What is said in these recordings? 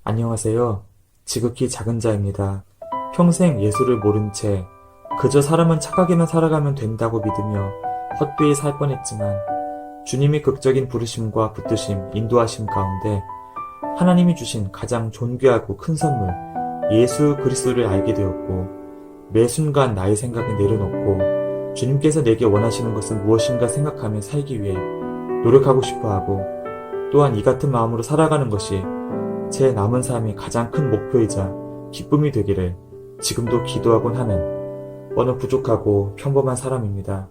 안녕하세요. 지극히 작은 자입니다. 평생 예수를 모른 채 그저 사람은 착하게만 살아가면 된다고 믿으며 헛되이 살 뻔했지만 주님의 극적인 부르심과 붙드심, 인도하심 가운데 하나님이 주신 가장 존귀하고 큰 선물 예수 그리스도를 알게 되었고 매 순간 나의 생각을 내려놓고 주님께서 내게 원하시는 것은 무엇인가 생각하며 살기 위해 노력하고 싶어하고 또한 이 같은 마음으로 살아가는 것이 제 남은 삶의 가장 큰 목표이자 기쁨이 되기를 지금도 기도하곤 하는 어느 부족하고 평범한 사람입니다.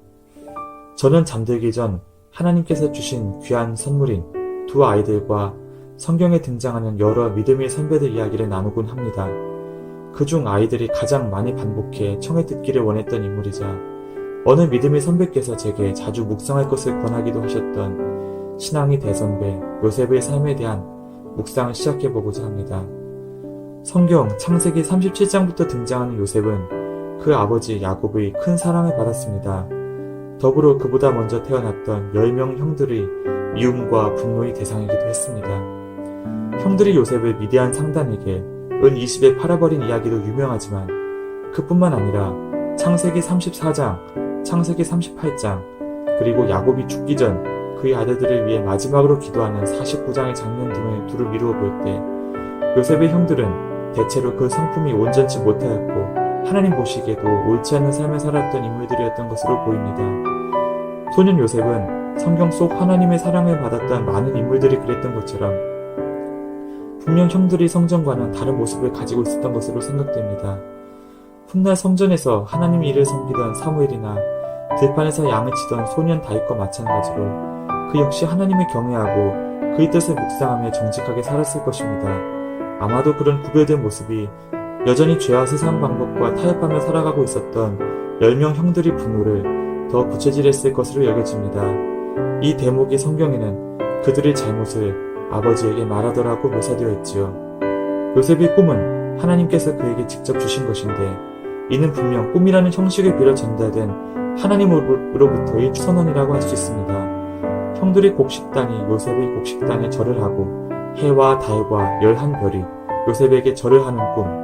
저는 잠들기 전 하나님께서 주신 귀한 선물인 두 아이들과 성경에 등장하는 여러 믿음의 선배들 이야기를 나누곤 합니다. 그중 아이들이 가장 많이 반복해 청해 듣기를 원했던 인물이자 어느 믿음의 선배께서 제게 자주 묵상할 것을 권하기도 하셨던 신앙의 대선배 요셉의 삶에 대한 묵상을 시작해보고자 합니다. 성경 창세기 37장부터 등장하는 요셉은 그 아버지 야곱의 큰 사랑을 받았습니다. 더불어 그보다 먼저 태어났던 10명 형들의 미움과 분노의 대상이기도 했습니다. 형들이 요셉을 미디안 상단에게 은 20에 팔아버린 이야기도 유명하지만 그뿐만 아니라 창세기 34장, 창세기 38장, 그리고 야곱이 죽기 전 그의 아들들을 위해 마지막으로 기도하는 49장의 장면 등을 두루 미루어 볼 때 요셉의 형들은 대체로 그 성품이 온전치 못하였고 하나님 보시기에도 옳지 않은 삶을 살았던 인물들이었던 것으로 보입니다. 소년 요셉은 성경 속 하나님의 사랑을 받았던 많은 인물들이 그랬던 것처럼 분명 형들이 성전과는 다른 모습을 가지고 있었던 것으로 생각됩니다. 훗날 성전에서 하나님의 일을 섬기던 사무엘이나 들판에서 양을 치던 소년 다윗과 마찬가지로 그 역시 하나님을 경외하고 그의 뜻을 묵상하며 정직하게 살았을 것입니다. 아마도 그런 구별된 모습이 여전히 죄와 세상 방법과 타협하며 살아가고 있었던 10명 형들의 분노를 더 부채질했을 것으로 여겨집니다. 이 대목의 성경에는 그들의 잘못을 아버지에게 말하더라고 묘사되어 있지요. 요셉의 꿈은 하나님께서 그에게 직접 주신 것인데 이는 분명 꿈이라는 형식을 빌어 전달된 하나님으로부터의 선언이라고 할 수 있습니다. 형들의 곡식단이 요셉의 곡식단에 절을 하고 해와 달과 11별이 요셉에게 절을 하는 꿈.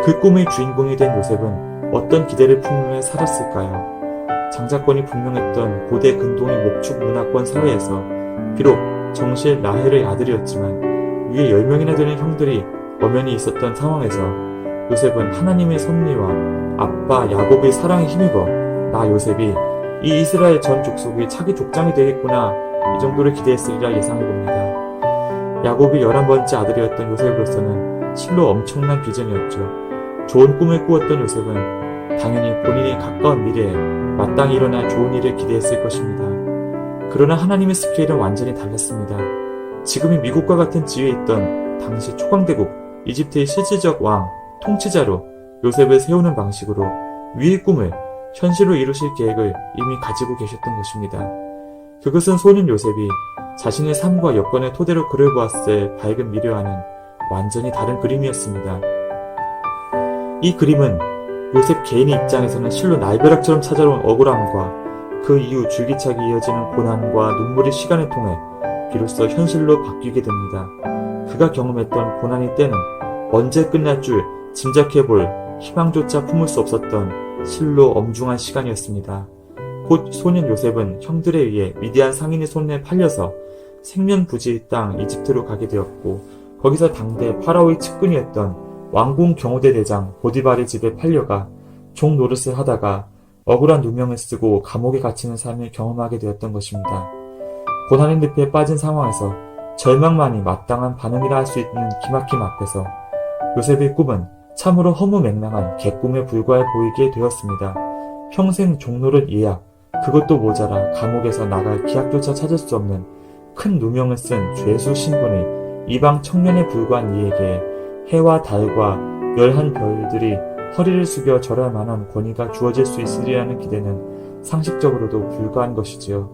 그 꿈의 주인공이 된 요셉은 어떤 기대를 품으며 살았을까요? 장자권이 분명했던 고대 근동의 목축 문화권 사회에서 비록 정실 라헬의 아들이었지만 위에 10명이나 되는 형들이 엄연히 있었던 상황에서 요셉은 하나님의 섭리와 아빠 야곱의 사랑에 힘입어 나 요셉이 이 이스라엘 전 족속의 차기 족장이 되겠구나 이 정도를 기대했으리라 예상해봅니다. 야곱이 11번째 아들이었던 요셉으로서는 실로 엄청난 비전이었죠. 좋은 꿈을 꾸었던 요셉은 당연히 본인의 가까운 미래에 마땅히 일어날 좋은 일을 기대했을 것입니다. 그러나 하나님의 스케일은 완전히 달랐습니다. 지금의 미국과 같은 지위에 있던 당시 초강대국 이집트의 실질적 왕, 통치자로 요셉을 세우는 방식으로 위의 꿈을 현실로 이루실 계획을 이미 가지고 계셨던 것입니다. 그것은 소년 요셉이 자신의 삶과 여건을 토대로 그를 보았을 밝은 미래와는 완전히 다른 그림이었습니다. 이 그림은 요셉 개인의 입장에서는 실로 날벼락처럼 찾아온 억울함과 그 이후 줄기차게 이어지는 고난과 눈물의 시간을 통해 비로소 현실로 바뀌게 됩니다. 그가 경험했던 고난의 때는 언제 끝날 줄 짐작해볼 희망조차 품을 수 없었던 실로 엄중한 시간이었습니다. 곧 소년 요셉은 형들에 의해 미디안 상인의 손에 팔려서 생면부지의 땅 이집트로 가게 되었고 거기서 당대 파라오의 측근이었던 왕궁 경호대 대장 보디발의 집에 팔려가 종 노릇을 하다가 억울한 누명을 쓰고 감옥에 갇히는 삶을 경험하게 되었던 것입니다. 고난의 늪에 빠진 상황에서 절망만이 마땅한 반응이라 할 수 있는 기막힘 앞에서 요셉의 꿈은 참으로 허무맹랑한 개꿈에 불과해 보이게 되었습니다. 평생 종노릇 예약, 그것도 모자라 감옥에서 나갈 기약조차 찾을 수 없는 큰 누명을 쓴 죄수 신분의 이방 청년에 불과한 이에게 해와 달과 11별들이 허리를 숙여 절할 만한 권위가 주어질 수 있으리라는 기대는 상식적으로도 불가한 것이지요.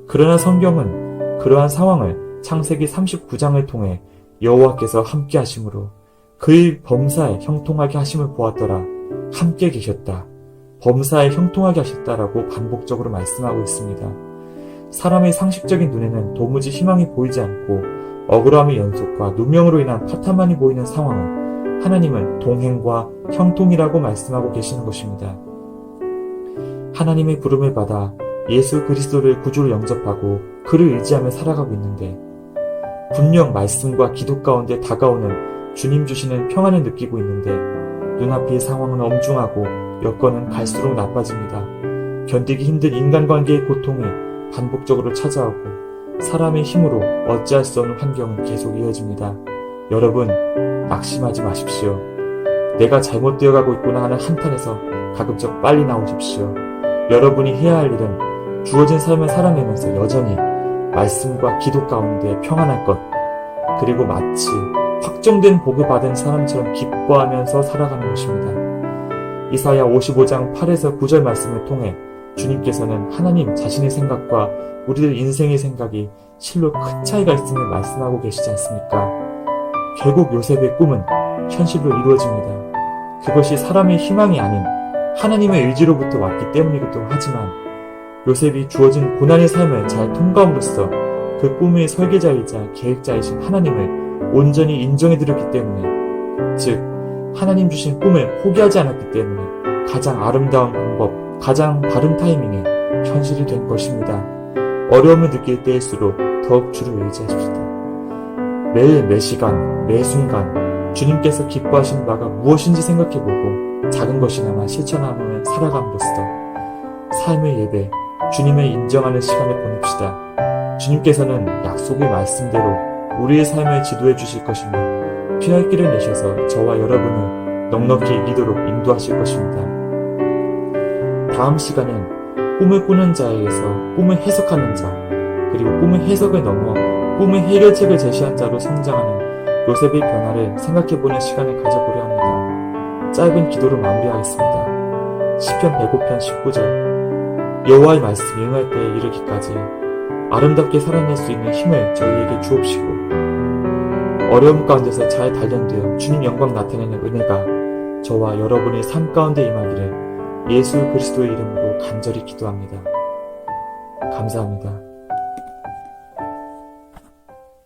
그러나 성경은 그러한 상황을 창세기 39장을 통해 여호와께서 함께 하심으로 그의 범사에 형통하게 하심을 보았더라. 함께 계셨다. 범사에 형통하게 하셨다라고 반복적으로 말씀하고 있습니다. 사람의 상식적인 눈에는 도무지 희망이 보이지 않고 억울함의 연속과 누명으로 인한 파탄만이 보이는 상황은 하나님은 동행과 형통이라고 말씀하고 계시는 것입니다. 하나님의 부름을 받아 예수 그리스도를 구주로 영접하고 그를 의지하며 살아가고 있는데 분명 말씀과 기도 가운데 다가오는 주님 주시는 평안을 느끼고 있는데 눈앞의 상황은 엄중하고 여건은 갈수록 나빠집니다. 견디기 힘든 인간관계의 고통이 반복적으로 찾아오고 사람의 힘으로 어찌할 수 없는 환경은 계속 이어집니다. 여러분, 낙심하지 마십시오. 내가 잘못되어 가고 있구나 하는 한탄에서 가급적 빨리 나오십시오. 여러분이 해야 할 일은 주어진 삶을 살아내면서 여전히 말씀과 기도 가운데 평안할 것, 그리고 마치 확정된 복을 받은 사람처럼 기뻐하면서 살아가는 것입니다. 이사야 55장 8에서 9절 말씀을 통해 주님께서는 하나님 자신의 생각과 우리들 인생의 생각이 실로 큰 차이가 있음을 말씀하고 계시지 않습니까? 결국 요셉의 꿈은 현실로 이루어집니다. 그것이 사람의 희망이 아닌 하나님의 의지로부터 왔기 때문이기도 하지만 요셉이 주어진 고난의 삶을 잘 통과함으로써 그 꿈의 설계자이자 계획자이신 하나님을 온전히 인정해드렸기 때문에, 즉 하나님 주신 꿈을 포기하지 않았기 때문에 가장 아름다운 방법, 가장 바른 타이밍에 현실이 된 것입니다. 어려움을 느낄 때일수록 더욱 주를 의지하십시다. 매일 매시간 매순간 주님께서 기뻐하시는 바가 무엇인지 생각해보고 작은 것이나마 실천하며 살아감으로써 삶의 예배, 주님을 인정하는 시간을 보냅시다. 주님께서는 약속의 말씀대로 우리의 삶을 지도해 주실 것이며 피할 길을 내셔서 저와 여러분을 넉넉히 이기도록 인도하실 것입니다. 다음 시간엔 꿈을 꾸는 자에게서 꿈을 해석하는 자, 그리고 꿈의 해석을 넘어 꿈의 해결책을 제시한 자로 성장하는 요셉의 변화를 생각해보는 시간을 가져보려 합니다. 짧은 기도로 마무리하겠습니다. 시편 105편 19절 여호와의 말씀이 응할 때에 이르기까지 아름답게 살아낼 수 있는 힘을 저희에게 주옵시고 어려움 가운데서 잘 단련되어 주님 영광 나타내는 은혜가 저와 여러분의 삶 가운데 임하기를 예수 그리스도의 이름으로 간절히 기도합니다. 감사합니다.